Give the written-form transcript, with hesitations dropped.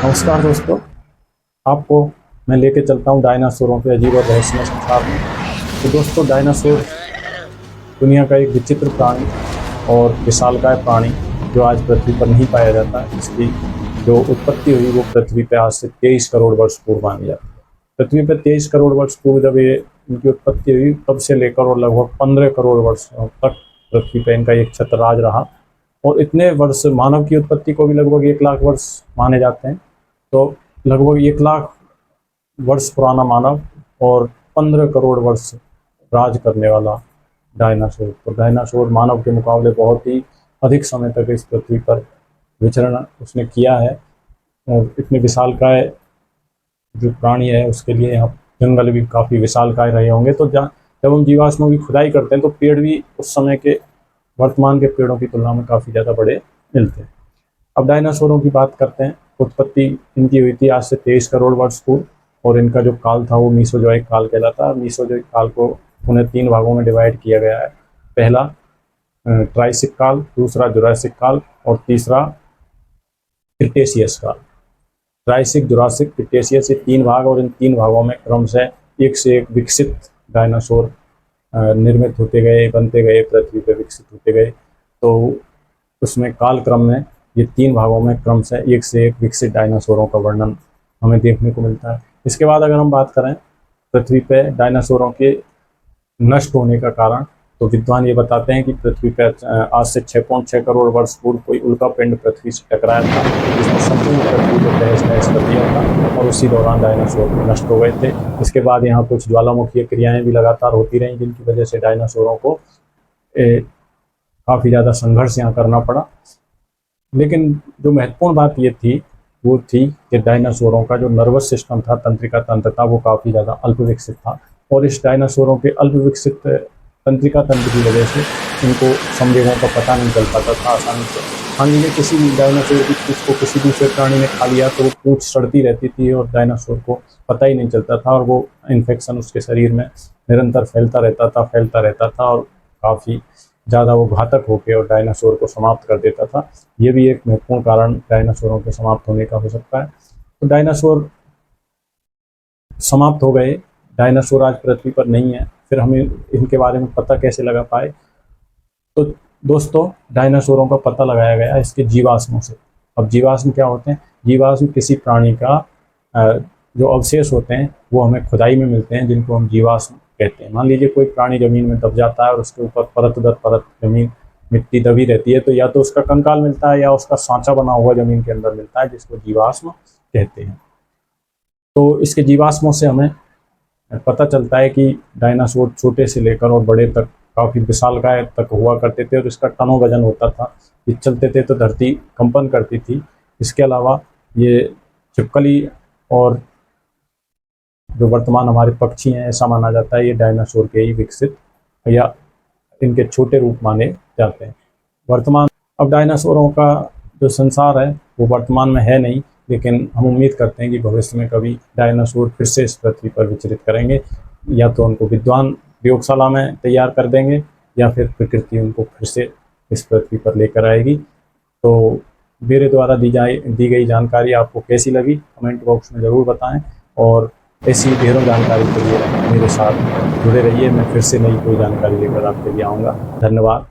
नमस्कार दोस्तों। आपको मैं लेके चलता हूँ डायनासोरों के अजीब और रहस्यमय संसार में। तो दोस्तों, डायनासोर दुनिया का एक विचित्र प्राणी और विशालकाय प्राणी जो आज पृथ्वी पर नहीं पाया जाता है। इसकी जो उत्पत्ति हुई वो पृथ्वी पर आज से 23 करोड़ वर्ष पूर्व मानी जाती है। पृथ्वी पर 23 करोड़ वर्ष पूर्व जब ये इनकी उत्पत्ति हुई, तब से लेकर और लगभग 15 करोड़ वर्ष तक पृथ्वी पर इनका एक छत्रराज रहा। और इतने वर्ष मानव की उत्पत्ति को भी लगभग 1 लाख वर्ष माने जाते हैं। तो लगभग 1 लाख वर्ष पुराना मानव और 15 करोड़ वर्ष राज करने वाला डायनासोर। तो डायनासोर मानव के मुकाबले बहुत ही अधिक समय तक इस पृथ्वी पर विचरण उसने किया है। और इतने विशालकाय जो प्राणी है उसके लिए यहाँ जंगल भी काफ़ी विशालकाय रहे होंगे। तो जब हम जीवाश्मों की खुदाई करते हैं तो पेड़ भी उस समय के वर्तमान के पेड़ों की तुलना में काफ़ी ज़्यादा बड़े मिलते हैं। अब डायनासोरों की बात करते हैं। उत्पत्ति इनकी हुई थी आज से 23 करोड़ वर्ष पूर्व, और इनका जो काल था वो मीसोजोइक काल कहलाता है। मीसोजोइक काल को उन्हें 3 भागों में डिवाइड किया गया है। पहला ट्राइसिक काल, दूसरा जुरासिक काल और तीसरा क्रिटेशियस काल। ट्राइसिक, जुरासिक, क्रिटेशियस, ये 3 भाग, और इन 3 भागों में क्रमशः एक से एक विकसित डायनासोर निर्मित होते गए, बनते गए, पृथ्वी पर विकसित होते गए। तो उसमें कालक्रम में ये 3 भागों में क्रमशः एक से एक विकसित डायनासोरों का वर्णन हमें देखने को मिलता है। इसके बाद अगर हम बात करें पृथ्वी पर डायनासोरों के नष्ट होने का कारण, तो विद्वान ये बताते हैं कि पृथ्वी पर आज से 6.6 करोड़ वर्ष पूर्व कोई उल्का पिंड पृथ्वी से टकराया था, जिसने संपूर्ण पृथ्वी को तहस नहस कर दिया था, और उसी दौरान डायनासोर नष्ट हो गए थे। इसके बाद यहाँ कुछ ज्वालामुखीय क्रियाएं भी लगातार होती रहीं, जिनकी वजह से डायनासोरों को काफ़ी ज़्यादा संघर्ष यहाँ करना पड़ा। लेकिन जो महत्वपूर्ण बात ये थी वो थी कि डायनासोरों का जो नर्वस सिस्टम था, तंत्रिका तंत्र था, वो काफ़ी ज़्यादा अल्प विकसित था। और इस डायनासोरों के अल्प विकसित तंत्रिका तंत्र की वजह से इनको संवेगों का पता नहीं चल पाता था आसानी से। मान लीजिए किसी भी डायनासोर की पूंछ को किसी दूसरे प्राणी ने खा लिया तो वो पूंछ सड़ती रहती थी और डायनासोर को पता ही नहीं चलता था, और वो इन्फेक्शन उसके शरीर में निरंतर फैलता रहता था और काफ़ी ज़्यादा वो घातक होकर और डायनासोर को समाप्त कर देता था। ये भी एक महत्वपूर्ण कारण डायनासोरों के समाप्त होने का हो सकता है। तो डायनासोर समाप्त हो गए, डायनासोर आज पृथ्वी पर नहीं है। फिर हमें इनके बारे में पता कैसे लगा पाए? तो दोस्तों, डायनासोरों का पता लगाया गया इसके जीवाश्मों से। अब जीवाश्म क्या होते हैं? जीवाश्म किसी प्राणी का जो अवशेष होते हैं वो हमें खुदाई में मिलते हैं, जिनको हम जीवाश्म कहते हैं। मान लीजिए कोई प्राणी जमीन में दब जाता है और उसके ऊपर परत दर परत जमीन मिट्टी दबी रहती है, तो या तो उसका कंकाल मिलता है या उसका सांचा बना हुआ जमीन के अंदर मिलता है, जिसको जीवाश्म कहते हैं। तो इसके जीवाश्मों से हमें पता चलता है कि डायनासोर छोटे से लेकर और बड़े तक काफ़ी विशालकाय तक हुआ करते थे, और इसका टनों वजन होता था। ये चलते थे तो धरती कंपन करती थी। इसके अलावा ये छिपकली और जो वर्तमान हमारे पक्षी हैं, ऐसा माना जाता है ये डायनासोर के ही विकसित या इनके छोटे रूप माने जाते हैं। अब डायनासोरों का जो संसार है वो वर्तमान में है नहीं, लेकिन हम उम्मीद करते हैं कि भविष्य में कभी डायनासोर फिर से इस पृथ्वी पर विचरित करेंगे। या तो उनको विद्वान प्रयोगशाला में तैयार कर देंगे, या फिर प्रकृति उनको फिर से इस पृथ्वी पर लेकर आएगी। तो मेरे द्वारा दी गई जानकारी आपको कैसी लगी, कमेंट बॉक्स में ज़रूर बताएं, और ऐसी ढेरों जानकारी के लिए मेरे साथ जुड़े रहिए। मैं फिर से नई कोई जानकारी लेकर आपके लिए आऊँगा। धन्यवाद।